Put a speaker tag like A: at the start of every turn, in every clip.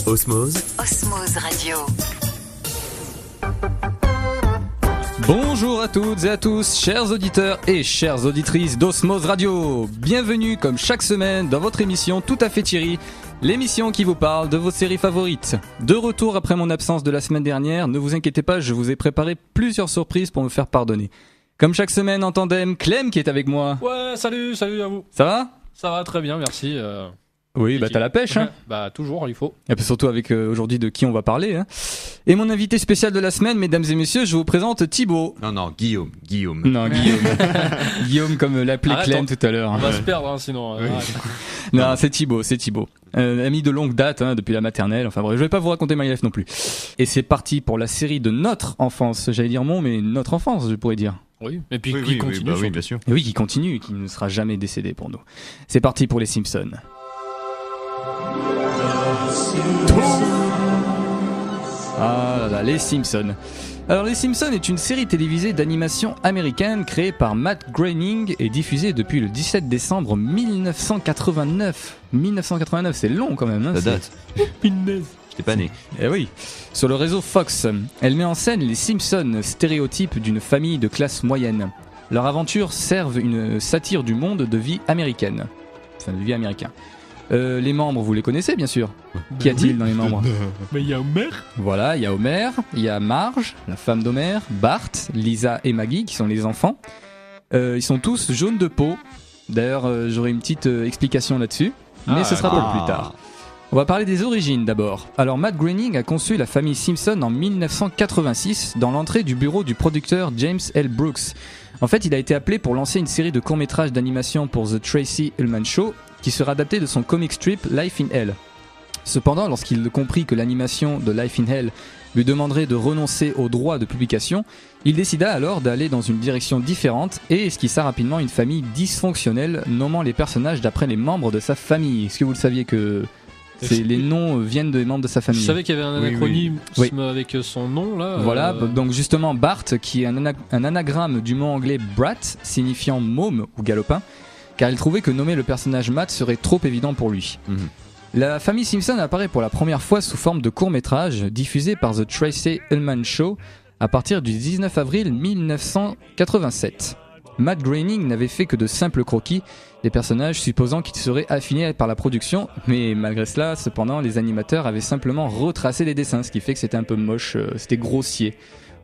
A: Osmose.
B: Osmose Radio.
C: Bonjour à toutes et à tous, chers auditeurs et chères auditrices d'Osmose Radio. Bienvenue comme chaque semaine dans votre émission Tout à fait Thierry, l'émission qui vous parle de vos séries favorites. De retour après mon absence de la semaine dernière, ne vous inquiétez pas, je vous ai préparé plusieurs surprises pour me faire pardonner. Comme chaque semaine en tandem, Clem qui est avec moi.
D: Ouais, salut à vous.
C: Ça va ?
D: Ça va très bien, merci.
C: Oui, bah t'as la pêche, hein.
D: Bah toujours, il faut.
C: Et puis surtout avec aujourd'hui de qui on va parler, hein. Et mon invité spécial de la semaine, mesdames et messieurs, je vous présente Thibaut.
A: Non, Guillaume.
C: Non, Guillaume. Guillaume comme l'appelait Clem tout à l'heure.
D: On va se perdre, hein, sinon.
C: Oui. Non, c'est Thibaut. Ami de longue date, hein, depuis la maternelle. Enfin bref, je vais pas vous raconter My Life non plus. Et c'est parti pour la série de notre enfance. J'allais dire mais notre enfance, je pourrais dire.
D: Oui, et puis qui continue.
A: Oui, bien sûr.
C: Et oui, qui continue, qui ne sera jamais décédé pour nous. C'est parti pour les Simpsons. Ah là là, les Simpsons. Alors les Simpsons est une série télévisée d'animation américaine créée par Matt Groening et diffusée depuis le 17 décembre 1989. 1989, c'est long quand même, hein.
A: Ça date. J'étais pas né.
C: Eh oui. Sur le réseau Fox, elle met en scène les Simpsons, stéréotypes d'une famille de classe moyenne. Leurs aventures servent une satire du monde de vie américaine. Enfin, de vie américain. Les membres, vous les connaissez bien sûr. Qu'y a-t-il dans les membres ?
D: Mais il y a Homer.
C: Voilà, il y a Homer, il y a Marge, la femme d'Homer, Bart, Lisa et Maggie qui sont les enfants. Ils sont tous jaunes de peau. D'ailleurs, j'aurai une petite explication là-dessus, mais ce sera pour plus tard. On va parler des origines d'abord. Alors Matt Groening a conçu la famille Simpson en 1986 dans l'entrée du bureau du producteur James L. Brooks. En fait, il a été appelé pour lancer une série de courts-métrages d'animation pour The Tracy Ullman Show qui sera adapté de son comic strip Life in Hell. Cependant, lorsqu'il comprit que l'animation de Life in Hell lui demanderait de renoncer aux droits de publication, il décida alors d'aller dans une direction différente et esquissa rapidement une famille dysfonctionnelle, nommant les personnages d'après les membres de sa famille. Est-ce que vous le saviez que les noms viennent des membres de sa famille ?
D: Je savais qu'il y avait un anachronisme avec son nom là.
C: Voilà, donc justement Bart, qui est un anagramme du mot anglais brat, signifiant môme ou galopin, car il trouvait que nommer le personnage Matt serait trop évident pour lui. La famille Simpson apparaît pour la première fois sous forme de court-métrage diffusé par The Tracy Ullman Show à partir du 19 avril 1987. Matt Groening n'avait fait que de simples croquis des personnages supposant qu'ils seraient affinés par la production, mais malgré cela, cependant, les animateurs avaient simplement retracé les dessins, ce qui fait que c'était un peu moche, c'était grossier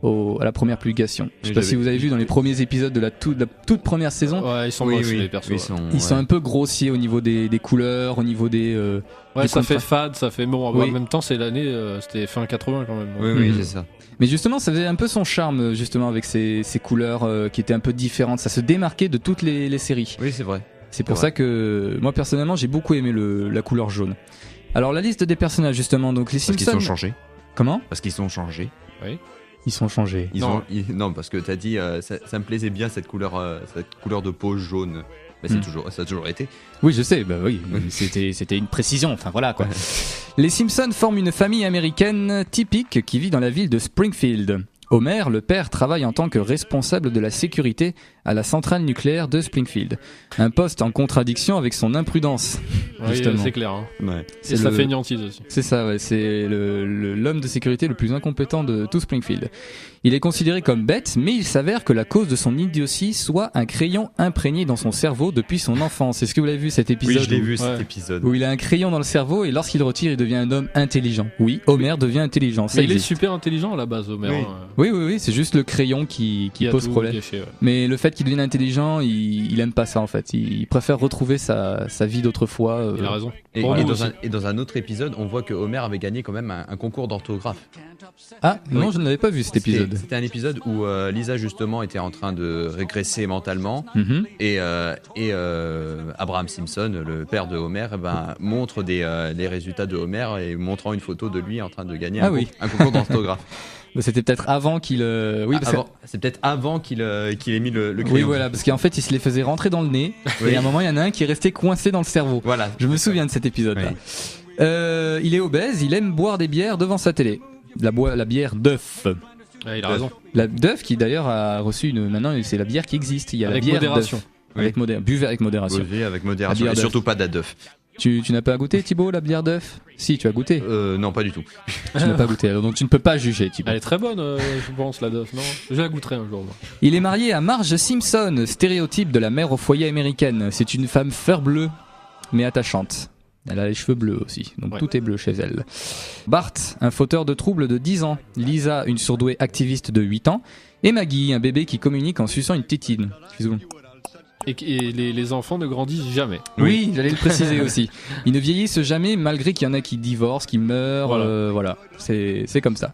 C: à la première publication. Je sais pas si vous avez vu dans les premiers épisodes de la toute première saison.
D: Ouais, ils sont moches les persos.
C: Ils sont un peu grossiers au niveau des couleurs, au niveau des...
D: ouais, ça fait fade, ça fait... Bon, en même temps, c'est l'année, c'était fin 80 quand même.
A: Oui, c'est ça.
C: Mais justement, ça faisait un peu son charme, justement, avec ces couleurs qui étaient un peu différentes. Ça se démarquait de toutes les séries.
A: Oui, c'est vrai.
C: C'est pour ça que, moi, personnellement, j'ai beaucoup aimé la couleur jaune. Alors, la liste des personnages, justement, donc les Simpsons...
A: Parce qu'ils sont changés.
C: Comment ?
A: Parce qu'ils sont changés.
D: Oui.
C: Ils sont changés.
A: Non, parce que t'as dit, ça me plaisait bien cette couleur de peau jaune. Mais ça a toujours été.
C: Oui, je sais, bah oui, c'était une précision, enfin voilà quoi. Les Simpsons forment une famille américaine typique qui vit dans la ville de Springfield. Homer, le père, travaille en tant que responsable de la sécurité à la centrale nucléaire de Springfield. Un poste en contradiction avec son imprudence.
D: Oui, c'est clair. Hein.
A: Ouais.
D: Et sa fainéantise aussi.
C: C'est ça, ouais, c'est l'homme de sécurité le plus incompétent de tout Springfield. Il est considéré comme bête, mais il s'avère que la cause de son idiotie soit un crayon imprégné dans son cerveau depuis son enfance. Est-ce que vous l'avez vu cet épisode ?
A: Oui, je l'ai vu cet épisode.
C: Où il a un crayon dans le cerveau et lorsqu'il le retire, il devient un homme intelligent. Oui, Homer devient intelligent. Ça
D: il est super intelligent à la base, Homer.
C: Oui, c'est juste le crayon qui pose problème.
D: Gâché, ouais.
C: Mais le fait qu'il devienne intelligent, il aime pas ça en fait. Il préfère retrouver sa vie d'autrefois.
D: Il a raison.
A: Et dans un autre épisode, on voit que Homer avait gagné quand même un concours d'orthographe.
C: Ah non, je ne l'avais pas vu cet épisode.
A: C'était un épisode où Lisa justement était en train de régresser mentalement et Abraham Simpson, le père de Homer, montre les résultats de Homer et montrant une photo de lui en train de gagner un concours d'orthographe.
C: C'était peut-être avant qu'il...
A: c'est peut-être avant qu'il ait mis le crayon.
C: Oui, voilà, parce qu'en fait, il se les faisait rentrer dans le nez et à un moment, il y en a un qui est resté coincé dans le cerveau.
A: Voilà.
C: Je me souviens de cet épisode-là. Oui. Il est obèse, il aime boire des bières devant sa télé. La bière Duff.
D: Ouais, il a raison.
C: La Duff qui d'ailleurs a reçu maintenant c'est la bière qui existe. Il y a
D: avec
C: la bière
D: modération.
C: Duff. Buvez avec modération.
A: Buvez avec modération et surtout pas d'Aduff.
C: Tu n'as pas goûté, Thibaut, la bière d'œuf? Si, tu as goûté.
A: Non, pas du tout.
C: Tu n'as pas goûté, alors donc tu ne peux pas juger, Thibaut.
D: Elle est très bonne, je pense, la d'œuf, non? Je la goûterai un jour. Moi.
C: Il est marié à Marge Simpson, stéréotype de la mère au foyer américaine. C'est une femme fleur bleue, mais attachante. Elle a les cheveux bleus aussi, donc tout est bleu chez elle. Bart, un fauteur de troubles de 10 ans. Lisa, une surdouée activiste de 8 ans. Et Maggie, un bébé qui communique en suçant une tétine.
D: Et les enfants ne grandissent jamais.
C: Oui, j'allais le préciser aussi. Ils ne vieillissent jamais, malgré qu'il y en a qui divorcent, qui meurent. Voilà. C'est comme ça.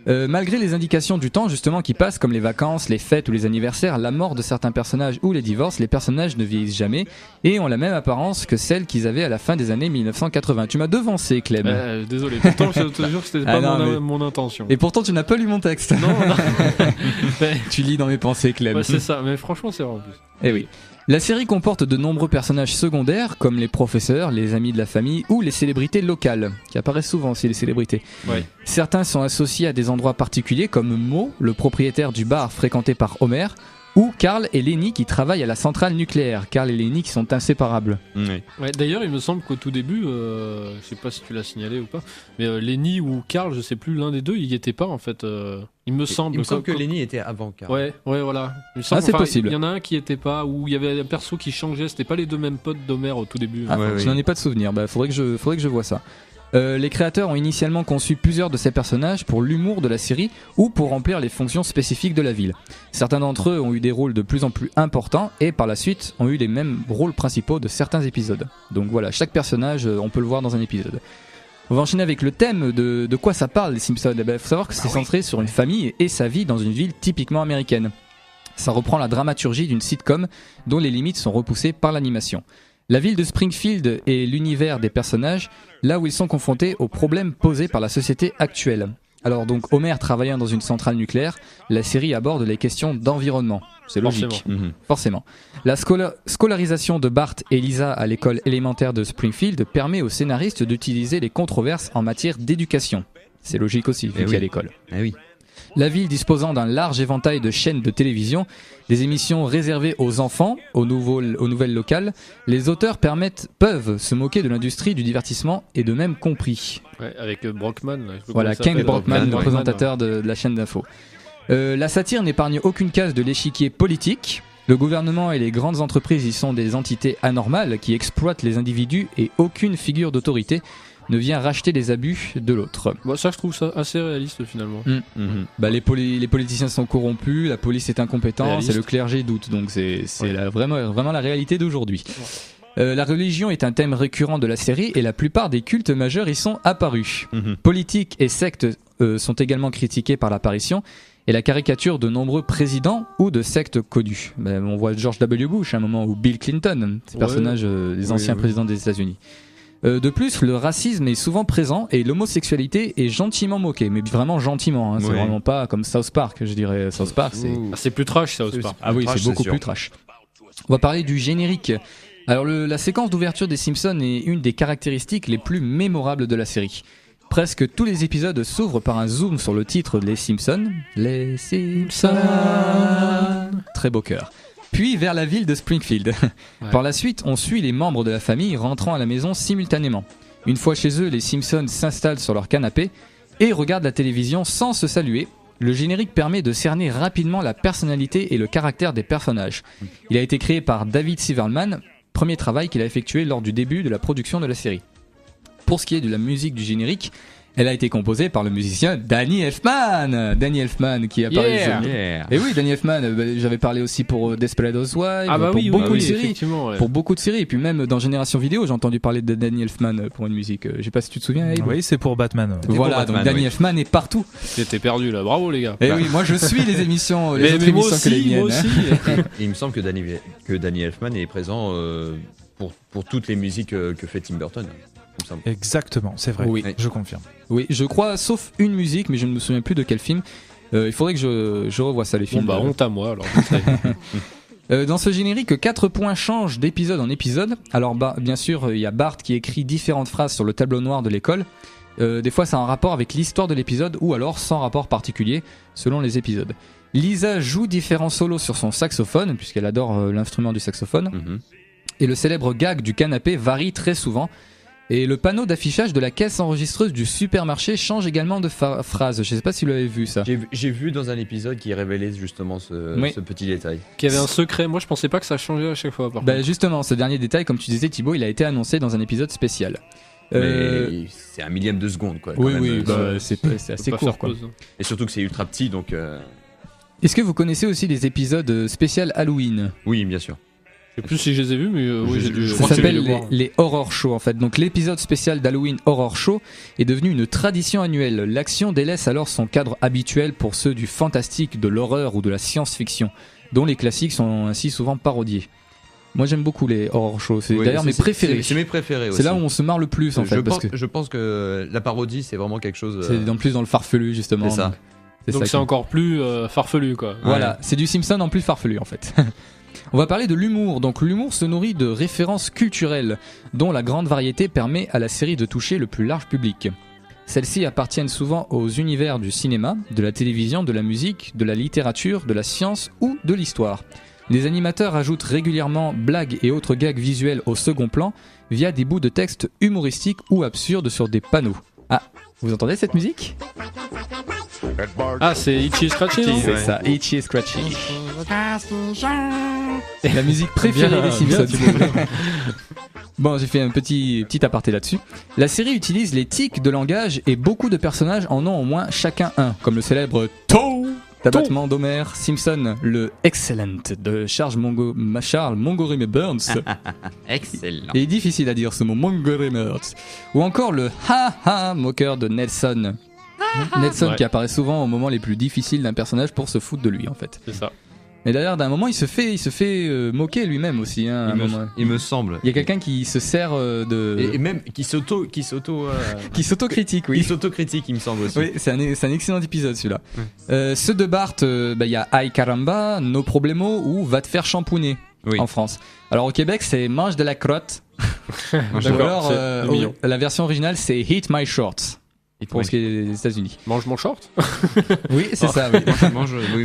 C: Malgré les indications du temps justement qui passent, comme les vacances, les fêtes ou les anniversaires, la mort de certains personnages ou les divorces, les personnages ne vieillissent jamais et ont la même apparence que celles qu'ils avaient à la fin des années 1980. Tu m'as devancé, Clem.
D: Désolé, pourtant je te jure que c'était pas mon intention.
C: Et pourtant tu n'as pas lu mon texte.
D: Non.
C: Tu lis dans mes pensées, Clem.
D: Ouais, c'est ça, mais franchement c'est vrai en plus.
C: Eh oui. La série comporte de nombreux personnages secondaires, comme les professeurs, les amis de la famille ou les célébrités locales, qui apparaissent souvent aussi, les célébrités.
D: Ouais.
C: Certains sont associés à des endroits particuliers, comme Moe, le propriétaire du bar fréquenté par Homer, ou Carl et Lenny qui travaillent à la centrale nucléaire. Carl et Lenny qui sont inséparables.
A: Oui.
D: Ouais, d'ailleurs, il me semble qu'au tout début, je sais pas si tu l'as signalé ou pas, mais Lenny ou Carl, je sais plus, l'un des deux, il y était pas en fait. Il me semble
A: que Lenny était avant Carl.
D: Ouais, voilà.
C: C'est possible.
D: Il y en a un qui était pas, ou il y avait un perso qui changeait, c'était pas les deux mêmes potes d'Homer au tout début.
C: Je n'en ai pas de souvenir, faudrait que je vois ça. Les créateurs ont initialement conçu plusieurs de ces personnages pour l'humour de la série ou pour remplir les fonctions spécifiques de la ville. Certains d'entre eux ont eu des rôles de plus en plus importants et par la suite ont eu les mêmes rôles principaux de certains épisodes. Donc voilà, chaque personnage, on peut le voir dans un épisode. On va enchaîner avec le thème de quoi ça parle, les Simpsons. Il faut savoir que c'est centré sur une famille et sa vie dans une ville typiquement américaine. Ça reprend la dramaturgie d'une sitcom dont les limites sont repoussées par l'animation. La ville de Springfield est l'univers des personnages, là où ils sont confrontés aux problèmes posés par la société actuelle. Alors donc Homer travaillant dans une centrale nucléaire, la série aborde les questions d'environnement. C'est logique. Forcément. La scolarisation de Bart et Lisa à l'école élémentaire de Springfield permet aux scénaristes d'utiliser les controverses en matière d'éducation. C'est logique aussi, vu qu'il y a l'école.
A: Oui.
C: La ville disposant d'un large éventail de chaînes de télévision, des émissions réservées aux enfants, aux nouvelles locales, les auteurs peuvent se moquer de l'industrie du divertissement et de même compris.
D: Ouais, avec Brockman.
C: Voilà, Ken Brockman, le présentateur de la chaîne d'info. La satire n'épargne aucune case de l'échiquier politique. Le gouvernement et les grandes entreprises y sont des entités anormales qui exploitent les individus et aucune figure d'autorité ne vient racheter les abus de l'autre.
D: Ça, je trouve ça assez réaliste finalement.
C: Les politiciens sont corrompus, la police est incompétente et le clergé doute. Donc c'est vraiment la réalité d'aujourd'hui. La religion est un thème récurrent de la série et la plupart des cultes majeurs y sont apparus. Politique et sectes sont également critiqués par l'apparition et la caricature de nombreux présidents ou de sectes connus. On voit George W. Bush à un moment, ou Bill Clinton, ces personnages des anciens présidents des États-Unis. De plus, le racisme est souvent présent et l'homosexualité est gentiment moquée, mais vraiment gentiment. C'est vraiment pas comme South Park, je dirais. South Park,
D: c'est plus trash, South Park.
C: Ah oui, c'est beaucoup plus trash. On va parler du générique. Alors, la séquence d'ouverture des Simpsons est une des caractéristiques les plus mémorables de la série. Presque tous les épisodes s'ouvrent par un zoom sur le titre Les Simpsons. Les Simpsons. Très beau cœur. Puis vers la ville de Springfield. Par la suite, on suit les membres de la famille rentrant à la maison simultanément. Une fois chez eux, les Simpsons s'installent sur leur canapé et regardent la télévision sans se saluer. Le générique permet de cerner rapidement la personnalité et le caractère des personnages. Il a été créé par David Silverman, premier travail qu'il a effectué lors du début de la production de la série. Pour ce qui est de la musique du générique, elle a été composée par le musicien Danny Elfman. Danny Elfman qui apparaît. Et oui, Danny Elfman, j'avais parlé aussi pour Desperate Housewives, pour beaucoup de séries. Pour beaucoup de séries, et puis même dans Génération Vidéo, j'ai entendu parler de Danny Elfman pour une musique. Je sais pas si tu te souviens, Abe.
B: Oui, c'est pour Batman.
C: Voilà, donc Danny Elfman est partout.
D: J'étais perdu là, bravo les gars.
C: Et oui, moi je suis les émissions, les autres émissions que les miennes.
D: Moi aussi.
A: Il me semble que Danny Elfman est présent pour toutes les musiques que fait Tim Burton.
B: Exactement, c'est vrai, je confirme.
C: Oui, je crois, sauf une musique, mais je ne me souviens plus de quel film. Il faudrait que je revoie ça, les films.
D: Honte à moi alors.
C: Dans ce générique, 4 points changent d'épisode en épisode. Alors bien sûr, il y a Bart qui écrit différentes phrases sur le tableau noir de l'école. Des fois, ça a un rapport avec l'histoire de l'épisode ou alors sans rapport particulier, selon les épisodes. Lisa joue différents solos sur son saxophone, puisqu'elle adore l'instrument du saxophone. Et le célèbre gag du canapé varie très souvent. Et le panneau d'affichage de la caisse enregistreuse du supermarché change également de phrase. Je sais pas si vous l'avez vu ça.
A: J'ai vu dans un épisode qui révélait justement ce petit détail.
D: Qui avait un secret. Moi je pensais pas que ça changeait à chaque fois.
C: Justement, ce dernier détail, comme tu disais Thibaut, il a été annoncé dans un épisode spécial.
A: Mais c'est un millième de seconde quoi.
C: Oui, c'est assez court quoi.
A: Et surtout que c'est ultra petit donc.
C: Est-ce que vous connaissez aussi les épisodes spécial Halloween ?
A: Oui, bien sûr.
D: Je sais plus si je les ai vus, mais oui, j'ai dû.
C: Ça s'appelle les Horror Show en fait. Donc l'épisode spécial d'Halloween Horror Show est devenu une tradition annuelle. L'action délaisse alors son cadre habituel pour ceux du fantastique, de l'horreur ou de la science-fiction, dont les classiques sont ainsi souvent parodiés. Moi j'aime beaucoup les Horror Show, c'est d'ailleurs mes préférés.
A: C'est mes préférés aussi.
C: C'est là où on se marre le plus en fait.
A: Je pense que la parodie c'est vraiment quelque chose.
C: C'est en plus dans le farfelu justement.
A: C'est ça.
D: Donc c'est encore plus farfelu quoi.
C: Voilà, c'est du Simpson en plus farfelu en fait. On va parler de l'humour. Donc l'humour se nourrit de références culturelles, dont la grande variété permet à la série de toucher le plus large public. Celles-ci appartiennent souvent aux univers du cinéma, de la télévision, de la musique, de la littérature, de la science ou de l'histoire. Les animateurs ajoutent régulièrement blagues et autres gags visuels au second plan via des bouts de texte humoristiques ou absurdes sur des panneaux. Ah, vous entendez cette musique ?
D: Ah, c'est Itchy Scratchy, non ?
C: C'est ça, Itchy Scratchy. La musique préférée des Simpsons. Bon, j'ai fait un petit aparté là-dessus. La série utilise les tics de langage et beaucoup de personnages en ont au moins chacun un, comme le célèbre Toe d'abattement d'Homer Simpson, le Excellent de Charles Montgomery Burns.
A: Excellent.
C: Il est difficile à dire ce mot, Montgomery Burns. Ou encore le Ha-ha moqueur de Nelson. Nelson qui apparaît souvent aux moments les plus difficiles d'un personnage pour se foutre de lui en fait.
D: C'est ça.
C: Mais d'ailleurs d'un moment il se fait moquer lui-même aussi. Hein,
A: il me semble.
C: Il y a quelqu'un qui se sert de...
A: Et même qui s'auto-critique,
C: oui.
A: Qui s'autocritique il me semble aussi.
C: Oui, c'est un excellent épisode celui-là. Ceux de Bart, il y a Ay caramba, No Problemo ou Va te faire shampooner en France. Alors au Québec c'est Mange de la crotte. Ou alors la version originale c'est Hit My Shorts. Pour ce qui est des États-Unis.
D: Mange mon short.
C: Oui, c'est ça. Oui.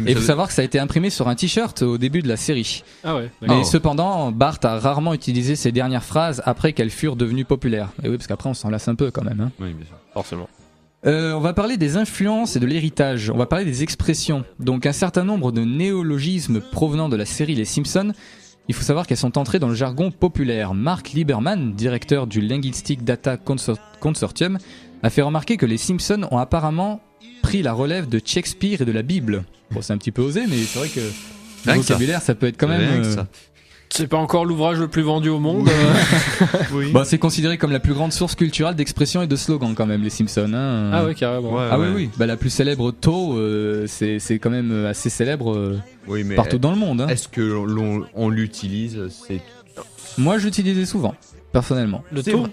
C: Et il faut savoir que ça a été imprimé sur un t-shirt au début de la série.
D: Ah ouais.
C: Mais cependant, Bart a rarement utilisé ces dernières phrases après qu'elles furent devenues populaires. Et oui, parce qu'après on s'en lasse un peu quand même. Hein.
A: Oui, bien sûr.
D: Forcément.
C: On va parler des influences et de l'héritage. On va parler des expressions. Donc un certain nombre de néologismes provenant de la série Les Simpsons. Il faut savoir qu'elles sont entrées dans le jargon populaire. Mark Lieberman, directeur du Linguistic Data Consortium, a fait remarquer que les Simpsons ont apparemment pris la relève de Shakespeare et de la Bible. Bon, c'est un petit peu osé, mais c'est vrai que le vocabulaire, ça peut être quand même...
D: C'est pas encore l'ouvrage le plus vendu au monde.
C: Oui. Bah, c'est considéré comme la plus grande source culturelle d'expression et de slogans quand même, les Simpsons. Hein.
D: Ah ouais, carrément.
C: Oui. Bah, la plus célèbre Toe, c'est quand même assez célèbre partout dans le monde. Hein.
A: Est-ce que on l'utilise
C: Moi, je l'utilisais souvent. Personnellement.
D: Le Toe.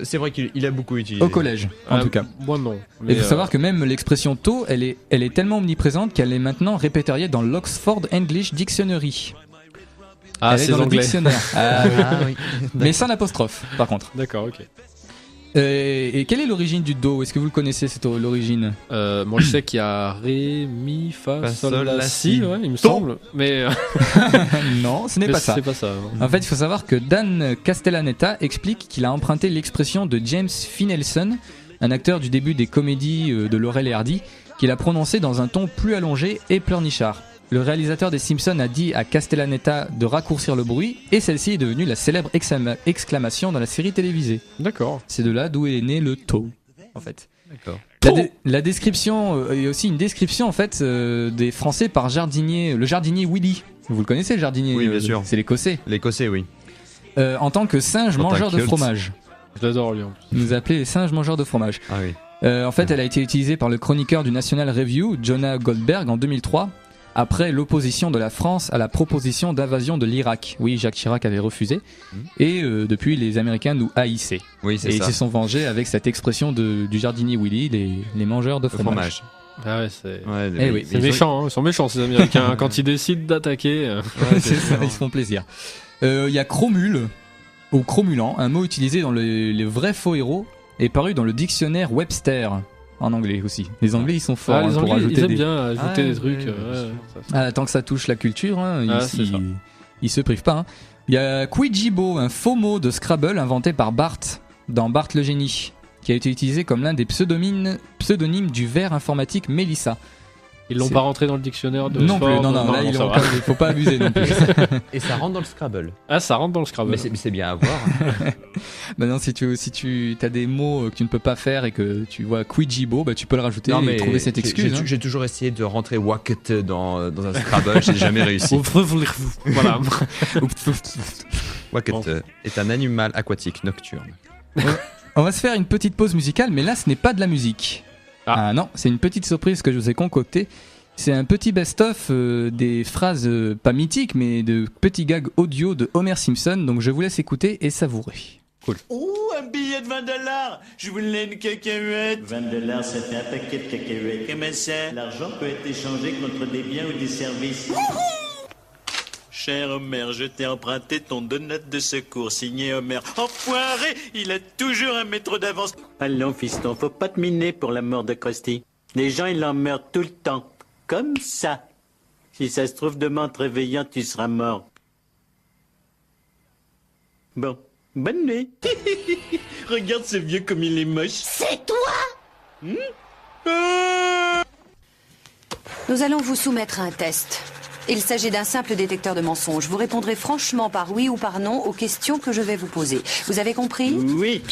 A: C'est vrai qu'il a beaucoup utilisé.
C: Au collège, en tout cas.
D: Moi non.
C: Et il faut savoir que même l'expression Toe, elle est tellement omniprésente qu'elle est maintenant répertoriée dans l'Oxford English Dictionary.
D: Ah, c'est
C: dans
D: anglais.
C: Le dictionnaire. Oui. Mais sans l'apostrophe, par contre.
D: D'accord, ok.
C: Et quelle est l'origine du Do ? Est-ce que vous le connaissez, l'origine ?
D: Moi, je sais qu'il y a Ré, Mi, Fa, Sol, La, Si, il me semble. Mais
C: non, ce n'est pas ça.
D: C'est pas ça.
C: En fait, il faut savoir que Dan Castellaneta explique qu'il a emprunté l'expression de James Finlayson, un acteur du début des comédies de Laurel et Hardy, qu'il a prononcé dans un ton plus allongé et pleurnichard. Le réalisateur des Simpsons a dit à Castellaneta de raccourcir le bruit et celle-ci est devenue la célèbre exclamation dans la série télévisée.
D: D'accord.
C: C'est de là d'où est né le Toe, en fait.
D: D'accord.
C: La description, il y a aussi une description en fait des Français par le jardinier Willy. Vous le connaissez le jardinier ?
A: Oui, bien sûr.
C: C'est l'Écossais.
A: L'Écossais, oui.
C: En tant que singe mangeur de fromage.
D: Je l'adore, lui.
C: Il nous appelait les singes mangeurs de fromage.
A: Ah oui.
C: En fait, elle a été utilisée par le chroniqueur du National Review, Jonah Goldberg, en 2003. Après l'opposition de la France à la proposition d'invasion de l'Irak. Oui, Jacques Chirac avait refusé. Et depuis, les Américains nous haïssaient.
A: Oui, c'est ça.
C: Et ils se sont vengés avec cette expression du jardinier Willy, les mangeurs de fromage.
D: Ah ouais, c'est
C: c'est
D: méchant, hein. Ils sont méchants ces Américains. Quand ils décident d'attaquer,
C: c'est ça, ils se font plaisir. Il y a chromule, ou chromulant, un mot utilisé dans les vrais faux héros, et paru dans le dictionnaire Webster. En anglais aussi. Les Anglais ils sont forts
D: les
C: pour
D: Anglais,
C: ajouter
D: ils aiment bien ajouter des trucs.
C: Tant que ça touche la culture, ils se privent pas. Hein. Il y a Quijibo, un faux mot de Scrabble inventé par Bart dans Bart le génie, qui a été utilisé comme l'un des pseudonymes du ver informatique Mélissa.
D: Ils l'ont pas rentré dans le dictionnaire de
C: non
D: sport,
C: plus, non, là il faut pas abuser non plus.
A: Et ça rentre dans le Scrabble.
D: Ah, ça rentre dans le Scrabble.
A: Mais c'est bien à voir.
C: Maintenant, si tu as des mots que tu ne peux pas faire et que tu vois Quijibo, tu peux le rajouter et trouver cette excuse.
A: J'ai toujours essayé de rentrer Wacket dans un Scrabble, j'ai jamais réussi.
D: Voilà.
A: Wacket est un animal aquatique nocturne.
C: On va se faire une petite pause musicale, mais là ce n'est pas de la musique. Ah non, c'est une petite surprise que je vous ai concoctée. C'est un petit best-of des phrases pas mythiques, mais de petits gags audio de Homer Simpson. Donc je vous laisse écouter et savourer. Cool.
E: Ouh, un billet de $20. Je voulais une cacahuète. $20, ça fait un paquet de cacahuètes. Comment ça? L'argent peut être échangé contre des biens ou des services. Cher Homer, je t'ai emprunté ton donut de secours, signé Homer. Enfoiré, il a toujours un mètre d'avance. Allons, fiston, faut pas te miner pour la mort de Krusty. Les gens, ils en meurent tout le temps. Comme ça. Si ça se trouve, demain, en te réveillant, tu seras mort. Bon, bonne nuit. Regarde ce vieux comme il est moche.
F: C'est toi Nous allons vous soumettre à un test. Il s'agit d'un simple détecteur de mensonges. Vous répondrez franchement par oui ou par non aux questions que je vais vous poser. Vous avez compris?
E: Oui.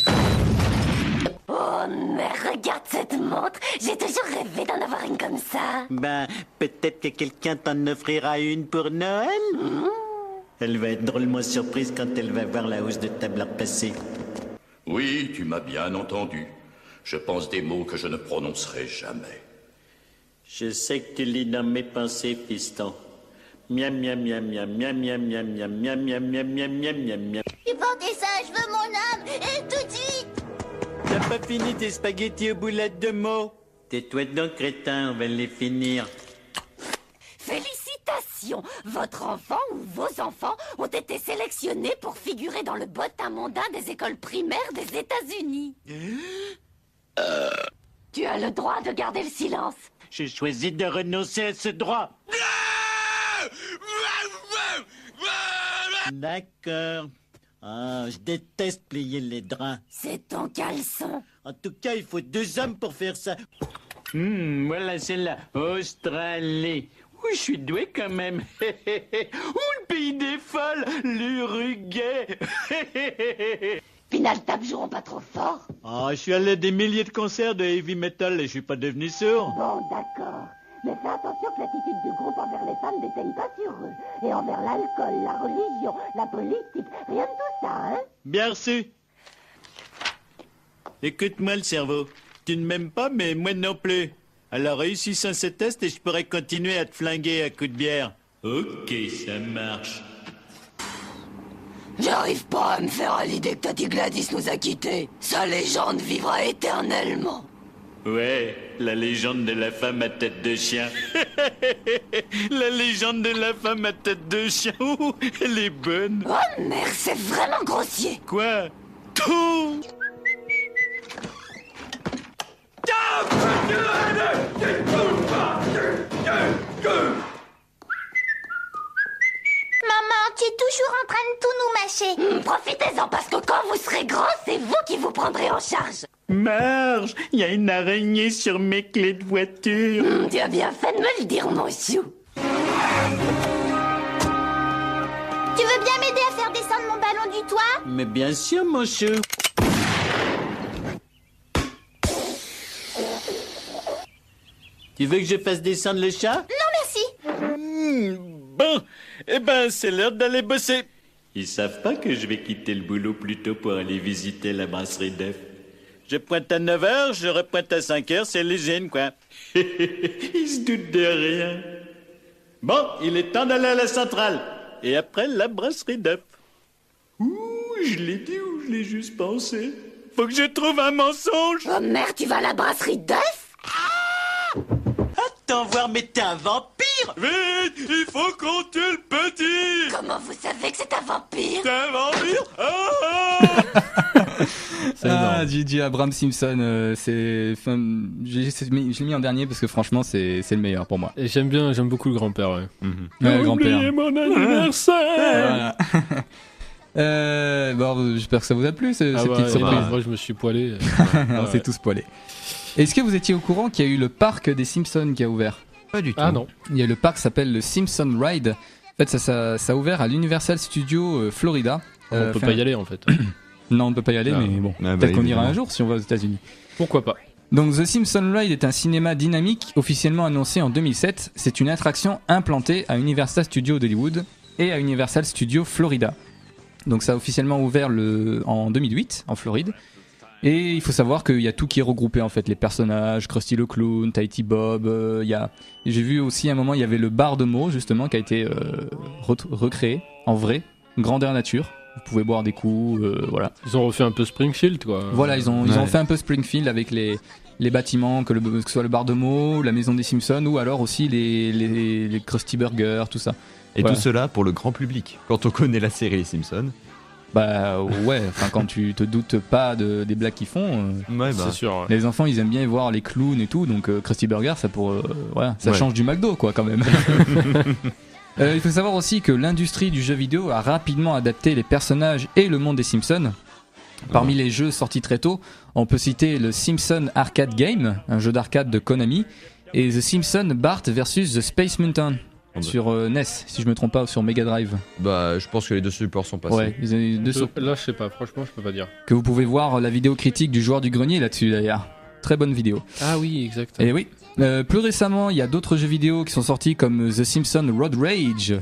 F: Oh, mais regarde cette montre. J'ai toujours rêvé d'en avoir une comme ça.
E: Ben, peut-être que quelqu'un t'en offrira une pour Noël. Elle va être drôlement surprise quand elle va voir la hausse de tableur passer.
G: Oui, tu m'as bien entendu. Je pense des mots que je ne prononcerai jamais.
E: Je sais que tu lis dans mes pensées, fiston. Miam miam miam miam miam miam miam miam miam miam miam miam miam miam miam.
F: Tu portais ça, je veux mon âme, et tout de suite.
E: T'as pas fini tes spaghettis aux boulettes de mots? Tais-toi donc, crétin, on va les finir.
F: Félicitations, votre enfant ou vos enfants ont été sélectionnés pour figurer dans le bottin mondain des écoles primaires des États-Unis. Tu as le droit de garder le silence.
E: J'ai choisi de renoncer à ce droit. D'accord. Ah, je déteste plier les draps.
F: C'est ton caleçon.
E: En tout cas, il faut 2 hommes pour faire ça. Voilà, c'est la Australie. Ouh, je suis doué quand même. Ouh, le pays des folles, l'Uruguay.
F: Final Tap joueront pas trop fort.
E: Ah, je suis allé à des milliers de concerts de heavy metal et je suis pas devenu sourd.
F: Bon, d'accord. Mais fais attention que l'attitude du groupe envers les femmes ne dépeigne pas sur eux. Et envers l'alcool, la religion, la politique, rien de tout ça, hein?
E: Bien reçu. Écoute-moi le cerveau. Tu ne m'aimes pas, mais moi non plus. Alors réussissons ce test et je pourrai continuer à te flinguer à coups de bière. Ok, ça marche.
F: J'arrive pas à me faire à l'idée que Tati Gladys nous a quittés. Sa légende vivra éternellement.
E: Ouais, la légende de la femme à tête de chien. La légende de la femme à tête de chien. Ouh, elle est bonne.
F: Oh merde, c'est vraiment grossier.
E: Quoi? Tout.
H: Maman, tu es toujours en train de tout nous mâcher.
F: Profitez-en parce que quand vous serez grand, c'est vous qui vous prendrez en charge.
E: Marge, il y a une araignée sur mes clés de voiture.
F: Tu as bien fait de me le dire, mon chou.
H: Tu veux bien m'aider à faire descendre mon ballon du toit?
E: Mais bien sûr, mon chou. Tu veux que je fasse descendre le chat?
H: Non, merci.
E: Bon, eh ben, c'est l'heure d'aller bosser. Ils savent pas que je vais quitter le boulot plus tôt pour aller visiter la brasserie d'œufs. Je pointe à 9h, je repointe à 5h, c'est l'hygiène, quoi. Ils se doutent de rien. Bon, il est temps d'aller à la centrale. Et après, la brasserie d'œufs. Ouh, je l'ai dit ou je l'ai juste pensé? Faut que je trouve un mensonge.
F: Oh merde, tu vas à la brasserie d'œufs?
E: Attends voir, mais t'es un vampire. Vite, il faut qu'on tue le petit.
F: Comment vous savez que c'est un vampire?
E: T'es un vampire? Ah, ah.
C: J.J. Abrams Simpson, je l'ai mis en dernier parce que franchement c'est le meilleur pour moi.
D: Et j'aime beaucoup le grand-père. Ouais.
C: Le grand-père.
D: Mon anniversaire.
C: Bon, j'espère que ça vous a plu cette petite surprise.
D: Moi je me suis poilé.
C: On s'est tous poilés. Est-ce que vous étiez au courant qu'il y a eu le parc des Simpsons qui a ouvert?
A: Pas du tout.
D: Ah non.
C: Il y a le parc qui s'appelle le Simpson Ride. En fait, ça a ouvert à l'Universal Studios Florida.
D: On peut pas y aller en fait.
C: Non, on ne peut pas y aller, mais bon, peut-être qu'on ira un jour si on va aux États-Unis.
D: Pourquoi pas.
C: Donc, The Simpson Ride est un cinéma dynamique officiellement annoncé en 2007. C'est une attraction implantée à Universal Studios d'Hollywood et à Universal Studios Florida. Donc, ça a officiellement ouvert en 2008 en Floride. Et il faut savoir qu'il y a tout qui est regroupé en fait, les personnages, Krusty le Clown, Tighty Bob, j'ai vu aussi à un moment il y avait le bar de Moe justement qui a été recréé en vrai, grandeur nature. Vous pouvez boire des coups, voilà.
D: Ils ont refait un peu Springfield quoi.
C: Voilà, ils ont fait un peu Springfield avec les bâtiments, que ce soit le bar de Moe, la maison des Simpsons ou alors aussi les Krusty Burger, tout ça.
A: Et tout cela pour le grand public. Quand on connaît la série Les Simpsons.
C: Bah ouais, enfin quand tu te doutes pas des blagues qu'ils font,
D: c'est sûr. Ouais.
C: Les enfants ils aiment bien voir les clowns et tout, donc Krusty Burger ça change du McDo quoi quand même. Il faut savoir aussi que l'industrie du jeu vidéo a rapidement adapté les personnages et le monde des Simpsons. Parmi les jeux sortis très tôt, on peut citer le Simpson Arcade Game, un jeu d'arcade de Konami, et The Simpsons Bart vs The Space Mountain. Sur NES, si je me trompe pas, ou sur Mega Drive.
A: Bah, je pense que les deux supports sont passés.
C: Ouais,
D: là, je sais pas, franchement, je peux pas dire.
C: Que vous pouvez voir la vidéo critique du joueur du grenier là-dessus d'ailleurs. Très bonne vidéo.
D: Ah oui, exactement.
C: Et oui. Plus récemment, il y a d'autres jeux vidéo qui sont sortis comme The Simpsons Road Rage.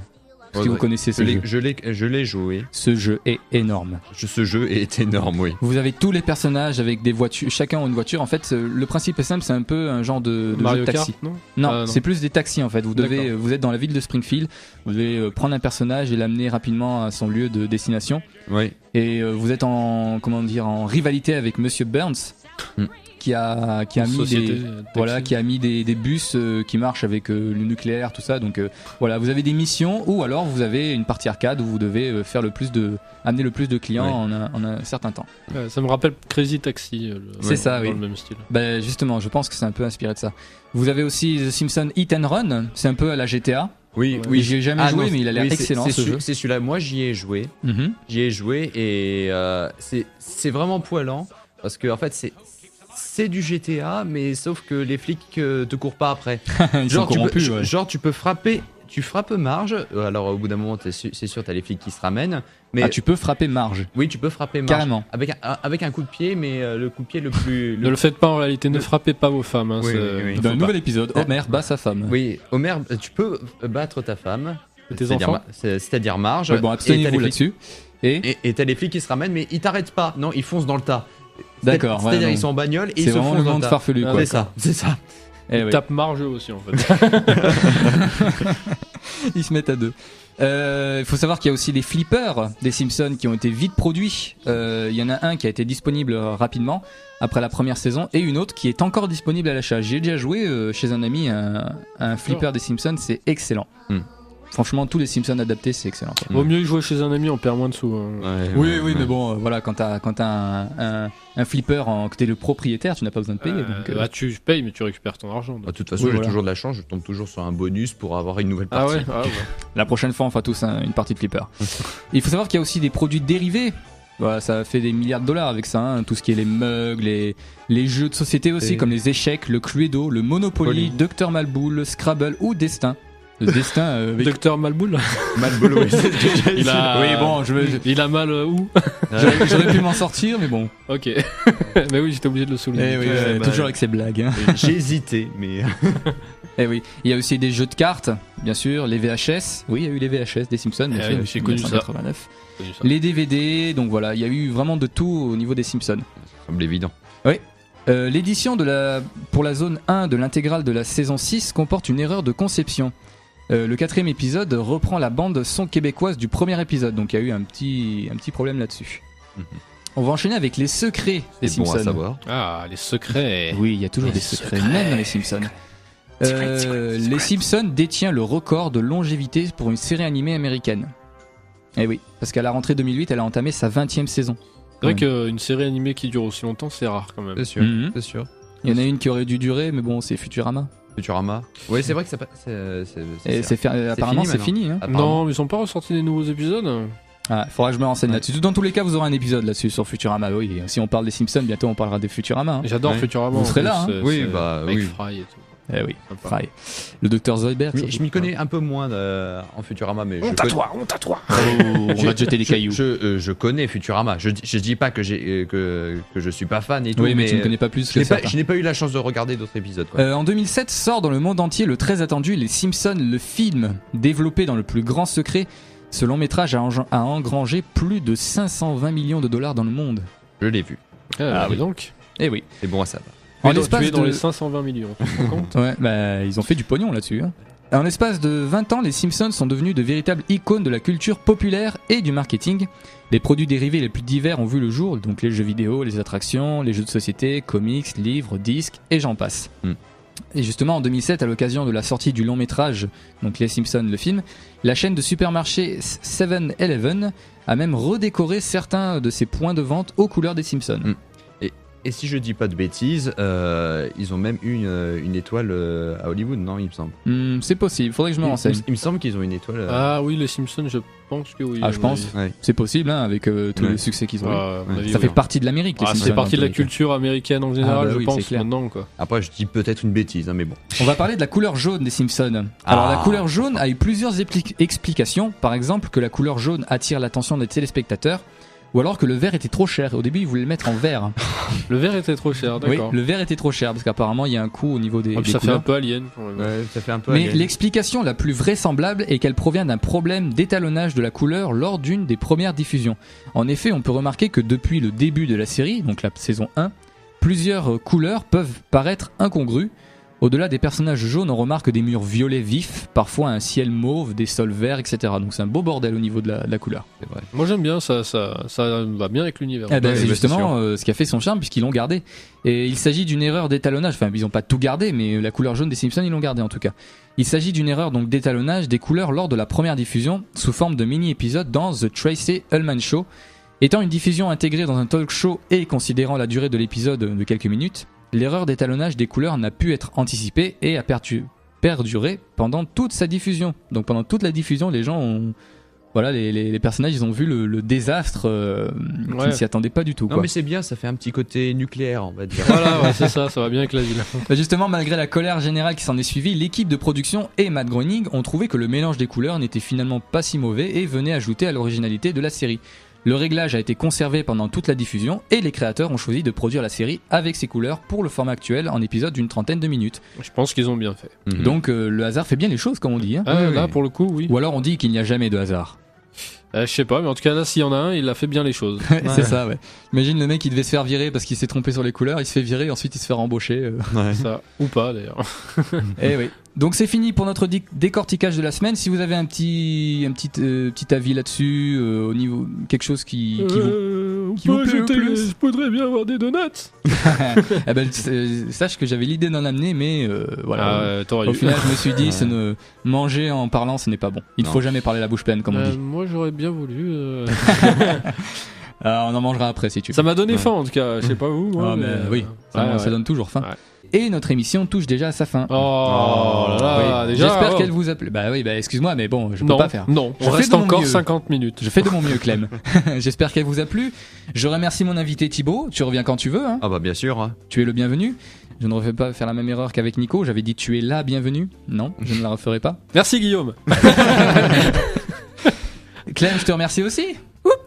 C: Si vous connaissez ce jeu.
A: Je l'ai joué.
C: Ce jeu est énorme.
A: Ce jeu est énorme, oui.
C: Vous avez tous les personnages avec des voitures, chacun a une voiture. En fait, le principe est simple, c'est un peu un genre de
D: Mario
C: jeu de taxi.
D: Kart,
C: non, c'est plus des taxis en fait. Vous êtes dans la ville de Springfield, vous devez prendre un personnage et l'amener rapidement à son lieu de destination.
A: Oui.
C: Et vous êtes en rivalité avec Monsieur Burns. Qui a mis des bus qui marchent avec le nucléaire, tout ça. Donc voilà, vous avez des missions ou alors vous avez une partie arcade où vous devez amener le plus de clients en un certain temps.
D: Ça me rappelle Crazy Taxi.
C: C'est ça, oui.
D: Dans le même style.
C: Bah, justement, je pense que c'est un peu inspiré de ça. Vous avez aussi The Simpsons Hit and Run, c'est un peu à la GTA.
A: Oui.
C: J'y ai jamais joué, mais il a l'air excellent ce jeu.
A: C'est celui-là. Moi, j'y ai joué. J'y ai joué et c'est vraiment poilant parce que en fait c'est du GTA, mais sauf que les flics te courent pas après. Tu peux frapper, tu frappes Marge. Alors au bout d'un moment, c'est sûr, t'as les flics qui se ramènent. Mais
C: tu peux frapper Marge.
A: Oui, tu peux frapper Marge.
C: Carrément.
A: Avec un coup de pied, mais le coup de pied le plus.
D: Ne le faites pas en réalité. Ne frappez pas vos femmes. Hein,
C: dans un nouvel épisode, Homer bat sa femme.
A: Oui, Homer, tu peux battre ta femme.
D: Tes enfants.
A: C'est-à-dire Marge.
C: Ouais, bon, abstenez-vous là-dessus.
A: Et t'as les flics qui se ramènent, mais ils t'arrêtent pas. Non, ils foncent dans le tas.
C: D'accord.
A: C'est-à-dire ils sont en bagnole et ils se foncent dans le tas.
C: Farfelu, quoi.
A: C'est ça.
D: Ils tapent Marge aussi en fait.
C: Ils se mettent à deux. Il faut savoir qu'il y a aussi des flippers des Simpsons qui ont été vite produits. Il y en a un qui a été disponible rapidement après la première saison et une autre qui est encore disponible à l'achat. J'ai déjà joué chez un ami un flipper des Simpsons, c'est excellent. Franchement, tous les Simpsons adaptés, c'est excellent.
D: Vaut mieux y jouer chez un ami, on perd moins de sous. Hein.
C: Oui, mais bon, voilà, quand t'as un flipper, que t'es le propriétaire, tu n'as pas besoin de payer. Donc,
D: tu payes, mais tu récupères ton argent.
A: De toute façon, j'ai toujours de la chance, je tombe toujours sur un bonus pour avoir une nouvelle partie.
C: La prochaine fois, on fera tous une partie de flipper. Il faut savoir qu'il y a aussi des produits dérivés. Voilà, ça fait des milliards de dollars avec ça, hein. Tout ce qui est les mugs, les jeux de société aussi, comme les échecs, le Cluedo, le Monopoly, Dr Malboule, Scrabble ou Destin. Le destin avec...
D: Docteur Malboule.
A: Malboule, oui.
D: Il a...
C: Oui, bon,
D: il a mal où?
C: J'aurais pu m'en sortir, mais bon.
D: Ok. Mais oui, j'étais obligé de le souligner.
C: Toujours avec ses blagues. Hein.
A: J'ai hésité, mais...
C: Eh oui, il y a aussi des jeux de cartes, bien sûr, les VHS. Oui, il y a eu les VHS des Simpsons, bien sûr,
D: j'ai connu ça.
C: Les DVD, donc voilà, il y a eu vraiment de tout au niveau des Simpsons.
A: Ça semble évident.
C: Oui. L'édition pour la zone 1 de l'intégrale de la saison 6 comporte une erreur de conception. Le 4e épisode reprend la bande son québécoise du premier épisode, donc il y a eu un petit problème là-dessus. On va enchaîner avec les secrets des Simpsons.
A: Bon à savoir.
D: Ah, les secrets.
C: Oui, il y a toujours des secrets, même dans les Simpsons. Les Simpsons détient le record de longévité pour une série animée américaine. Eh oui, parce qu'à la rentrée 2008, elle a entamé sa 20e saison.
D: C'est vrai qu'une série animée qui dure aussi longtemps, c'est rare quand même.
A: C'est sûr, c'est sûr.
C: Il y en a une qui aurait dû durer, mais bon, c'est Futurama.
A: Oui, c'est vrai que
C: apparemment, c'est fini. Hein.
D: Non, mais ils sont pas ressortis des nouveaux épisodes.
C: Faudra que je me renseigne là-dessus. Dans tous les cas, vous aurez un épisode là-dessus sur Futurama. Oui, si on parle des Simpsons, bientôt on parlera des Futurama. Hein.
D: J'adore Futurama.
C: Vous serez là, hein.
A: Oui,
D: avec Fry et tout.
C: Eh oui, Fry. Le docteur Zoidberg.
A: Je m'y connais un peu moins en Futurama, mais
C: honte à toi. On va te jeter des cailloux.
A: Je connais Futurama. Je dis pas que je suis pas fan et tout.
C: Oui, mais tu ne connais pas plus que ça.
A: Je n'ai pas eu la chance de regarder d'autres épisodes.
C: En 2007 sort dans le monde entier le très attendu Les Simpsons, le film, développé dans le plus grand secret. Ce long métrage a engrangé plus de 520 millions de dollars dans le monde.
A: Je l'ai vu.
D: Oui donc.
C: Eh oui.
A: C'est bon à savoir.
D: Tu es dans les 520 millions, tu te rends compte?
C: Ouais, ils ont fait du pognon là-dessus. Hein. En l'espace de 20 ans, les Simpsons sont devenus de véritables icônes de la culture populaire et du marketing. Les produits dérivés les plus divers ont vu le jour, donc les jeux vidéo, les attractions, les jeux de société, comics, livres, disques, et j'en passe. Et justement, en 2007, à l'occasion de la sortie du long métrage, donc Les Simpsons, le film, la chaîne de supermarchés 7-Eleven a même redécoré certains de ses points de vente aux couleurs des Simpsons.
A: Et si je dis pas de bêtises, ils ont même eu une étoile à Hollywood, non, il me semble.
C: C'est possible, faudrait que je me renseigne.
A: Il me semble qu'ils ont une étoile.
D: Ah oui, les Simpsons, je pense que oui.
C: Je pense. Ouais. C'est possible, hein, avec tout le succès qu'ils ont eu. Ça fait partie de l'Amérique, les Simpsons.
D: C'est partie de la culture américaine en général, je pense, maintenant. Quoi.
A: Après, je dis peut-être une bêtise, hein, mais bon.
C: On va parler de la couleur jaune des Simpsons. Alors, la couleur jaune a eu plusieurs explications. Par exemple, que la couleur jaune attire l'attention des téléspectateurs. Ou alors que le vert était trop cher. Au début, ils voulaient le mettre en vert.
D: Le vert était trop cher, d'accord.
C: Oui, le vert était trop cher parce qu'apparemment, il y a un coût au niveau des
D: ça
C: couleurs.
D: Fait un peu alien.
A: Ça fait un peu
C: Mais l'explication la plus vraisemblable est qu'elle provient d'un problème d'étalonnage de la couleur lors d'une des premières diffusions. En effet, on peut remarquer que depuis le début de la série, donc la saison 1, plusieurs couleurs peuvent paraître incongrues. Au-delà des personnages jaunes, on remarque des murs violets vifs, parfois un ciel mauve, des sols verts, etc. Donc c'est un beau bordel au niveau de la couleur.
A: C'est vrai.
D: Moi j'aime bien, ça va bien avec l'univers.
C: C'est justement ce qui a fait son charme puisqu'ils l'ont gardé. Et il s'agit d'une erreur d'étalonnage, enfin ils n'ont pas tout gardé, mais la couleur jaune des Simpsons ils l'ont gardé en tout cas. Il s'agit d'une erreur donc d'étalonnage des couleurs lors de la première diffusion, sous forme de mini-épisodes dans The Tracey Ullman Show. Étant une diffusion intégrée dans un talk show et considérant la durée de l'épisode de quelques minutes, l'erreur d'étalonnage des couleurs n'a pu être anticipée et a perduré pendant toute sa diffusion. Donc pendant toute la diffusion, les gens ont... Voilà, les personnages, ils ont vu le désastre qui ne s'y attendaient pas du tout.
A: Non mais c'est bien, ça fait un petit côté nucléaire, on va dire.
D: Voilà, c'est ça va bien avec la ville.
C: Justement, malgré la colère générale qui s'en est suivie, l'équipe de production et Matt Groening ont trouvé que le mélange des couleurs n'était finalement pas si mauvais et venait ajouter à l'originalité de la série. Le réglage a été conservé pendant toute la diffusion et les créateurs ont choisi de produire la série avec ces couleurs pour le format actuel en épisode d'une 30aine de minutes.
D: Je pense qu'ils ont bien fait.
C: Donc le hasard fait bien les choses comme on dit. Hein.
D: Là pour le coup oui.
C: Ou alors on dit qu'il n'y a jamais de hasard.
D: Je sais pas, mais en tout cas là s'il y en a un, il a fait bien les choses.
C: C'est ça, ouais. Imagine le mec il devait se faire virer parce qu'il s'est trompé sur les couleurs, il se fait virer, ensuite il se fait rembaucher.
D: Ça, ou pas d'ailleurs.
C: Eh oui. Donc c'est fini pour notre décortiquage de la semaine. Si vous avez un petit avis là-dessus, au niveau quelque chose qui vous plaît le plus.
D: Je voudrais bien avoir des donuts.
C: Eh ben, sache que j'avais l'idée d'en amener, mais voilà. Au final, je me suis dit, manger en parlant, ce n'est pas bon. Il ne faut jamais parler la bouche pleine, comme on dit.
D: Moi, j'aurais bien voulu.
C: On en mangera après si tu veux.
D: Ça m'a donné faim en tout cas. Je sais pas où. Moi,
C: oui, ça donne toujours faim. Ouais. Et notre émission touche déjà à sa fin.
D: Oh là là,
C: oui.
D: déjà.
C: J'espère qu'elle vous a plu. Bah oui, excuse-moi, mais bon, je peux pas faire.
D: Non, on reste encore 50 minutes.
C: Je fais de mon mieux, Clem. J'espère qu'elle vous a plu. Je remercie mon invité Thibaut. Tu reviens quand tu veux. Hein.
A: Ah bah bien sûr. Hein.
C: Tu es le bienvenu. Je ne refais pas faire la même erreur qu'avec Nico. J'avais dit tu es la bienvenue. Non, je ne la referai pas.
D: Merci Guillaume.
C: Clem, je te remercie aussi.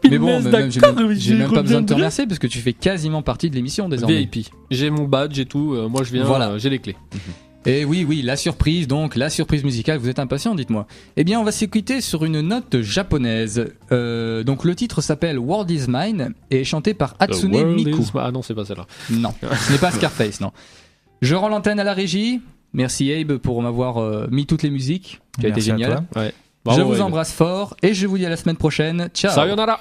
C: Mais bon, j'ai même pas besoin de te remercier parce que tu fais quasiment partie de l'émission désormais.
D: VIP. J'ai mon badge et tout. Moi je viens. J'ai les clés.
C: Et oui, la surprise musicale. Vous êtes impatient, dites-moi. Eh bien, on va se quitter sur une note japonaise. Donc le titre s'appelle World Is Mine et est chanté par Hatsune Miku.
D: Ah non, c'est pas celle-là.
C: Non, ce n'est pas Scarface, non. Je rends l'antenne à la régie. Merci Abe pour m'avoir mis toutes les musiques. Qui a été génial.
D: Ouais.
C: Je vous embrasse fort et je vous dis à la semaine prochaine. Ciao.
D: Sayonara.